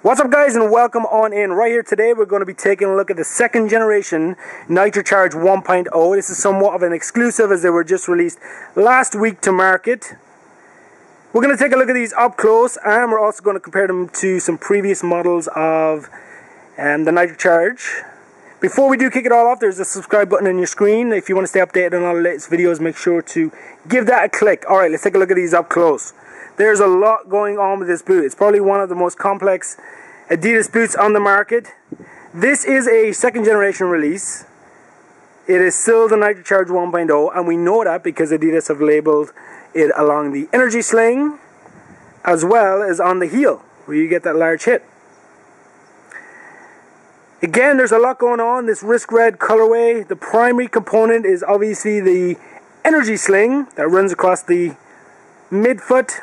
What's up, guys, and welcome on in. Right here today we're going to be taking a look at the second generation Nitrocharge 1.0. This is somewhat of an exclusive as they were just released last week to market. We're going to take a look at these up close, and we're also going to compare them to some previous models of the Nitrocharge. Before we do kick it all off, there's a subscribe button on your screen. If you want to stay updated on all the latest videos, make sure to give that a click. Alright, let's take a look at these up close. There's a lot going on with this boot. It's probably one of the most complex Adidas boots on the market. This is a second generation release. It is still the Nitrocharge 1.0, and we know that because Adidas have labeled it along the energy sling as well as on the heel where you get that large hit. Again, there's a lot going on. This wrist red colorway, the primary component is obviously the energy sling that runs across the midfoot.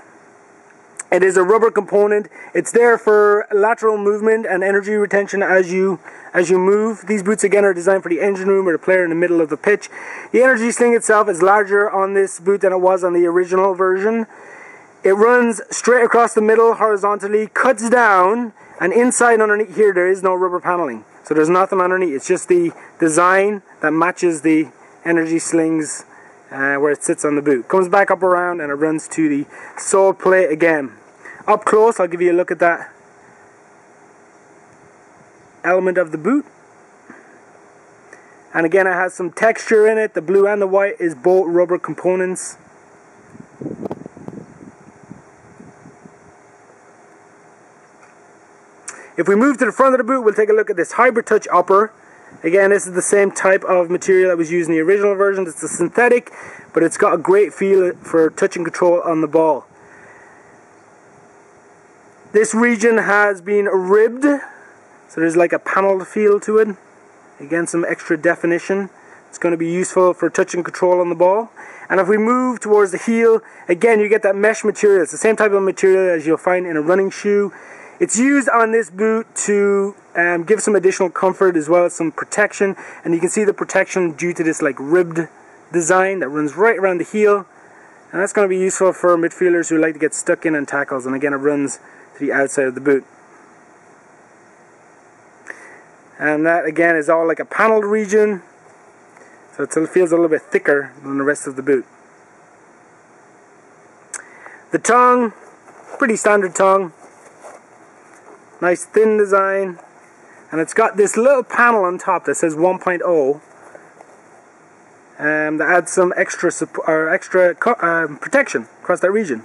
It is a rubber component. It's there for lateral movement and energy retention as you move. These boots again are designed for the engine room or the player in the middle of the pitch. The energy sling itself is larger on this boot than it was on the original version. It runs straight across the middle horizontally, cuts down, and inside and underneath here there is no rubber paneling. So there's nothing underneath. It's just the design that matches the energy slings where it sits on the boot. Comes back up around and it runs to the sole plate again. Up close, I'll give you a look at that element of the boot. And again, it has some texture in it. The blue and the white is both rubber components. If we move to the front of the boot, we'll take a look at this hybrid touch upper. Again, this is the same type of material that was used in the original version. It's a synthetic, but it's got a great feel for touch and control on the ball. This region has been ribbed, so there's like a paneled feel to it. Again, some extra definition. It's going to be useful for touch and control on the ball. And if we move towards the heel, again, you get that mesh material. It's the same type of material as you'll find in a running shoe. It's used on this boot to give some additional comfort as well as some protection, and you can see the protection due to this like ribbed design that runs right around the heel, and that's going to be useful for midfielders who like to get stuck in tackles. And again, it runs to the outside of the boot, and that again is all like a paneled region, so it feels a little bit thicker than the rest of the boot. The tongue, pretty standard tongue. Nice thin design, and it's got this little panel on top that says 1.0 that adds some extra protection across that region.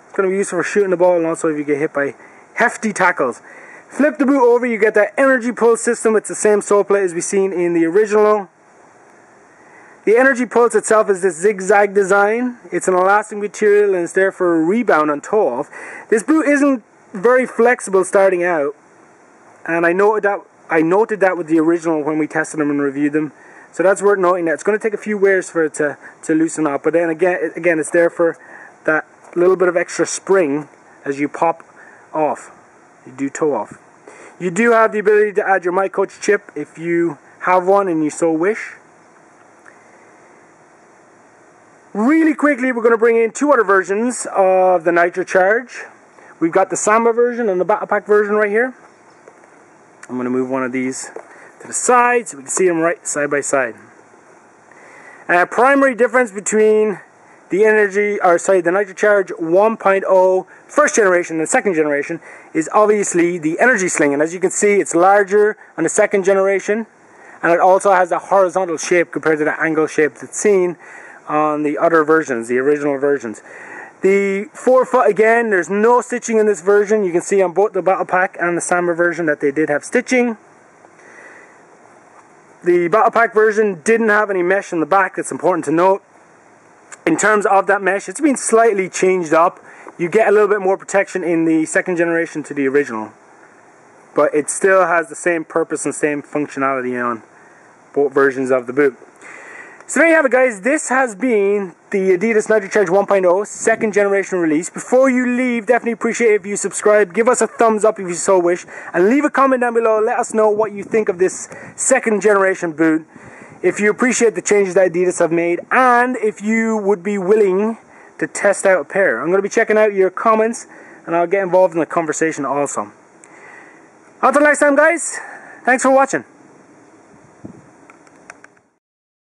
It's going to be useful for shooting the ball and also if you get hit by hefty tackles. Flip the boot over, you get that energy pulse system. It's the same sole plate as we've seen in the original. The energy pulse itself is this zigzag design. It's an elastic material and it's there for a rebound on toe off. This boot isn't very flexible starting out, and I noted that with the original when we tested them and reviewed them, so that's worth noting. That it's going to take a few wears for it to loosen up, but then again it's there for that little bit of extra spring as you pop off, you do toe off. You do have the ability to add your My Coach chip if you have one and you so wish. Really quickly, we're going to bring in two other versions of the Nitrocharge. We've got the Samba version and the Battle Pack version right here. I'm going to move one of these to the side so we can see them right side by side. Primary difference between the Nitrocharge 1.0 first generation and the second generation is obviously the energy sling. And as you can see, it's larger on the second generation, and it also has a horizontal shape compared to the angle shape that's seen on the other versions, the original versions. The forefoot, again, there's no stitching in this version. You can see on both the Battle Pack and the Samba version that they did have stitching. The Battle Pack version didn't have any mesh in the back. That's important to note. In terms of that mesh, it's been slightly changed up. You get a little bit more protection in the second generation to the original, but it still has the same purpose and same functionality on both versions of the boot. So there you have it, guys. This has been the Adidas Nitrocharge 1.0 second generation release. Before you leave, definitely appreciate it if you subscribe. Give us a thumbs up if you so wish, and leave a comment down below. Let us know what you think of this second generation boot. If you appreciate the changes that Adidas have made, and if you would be willing to test out a pair. I'm going to be checking out your comments, and I'll get involved in the conversation also. Until next time, guys, thanks for watching.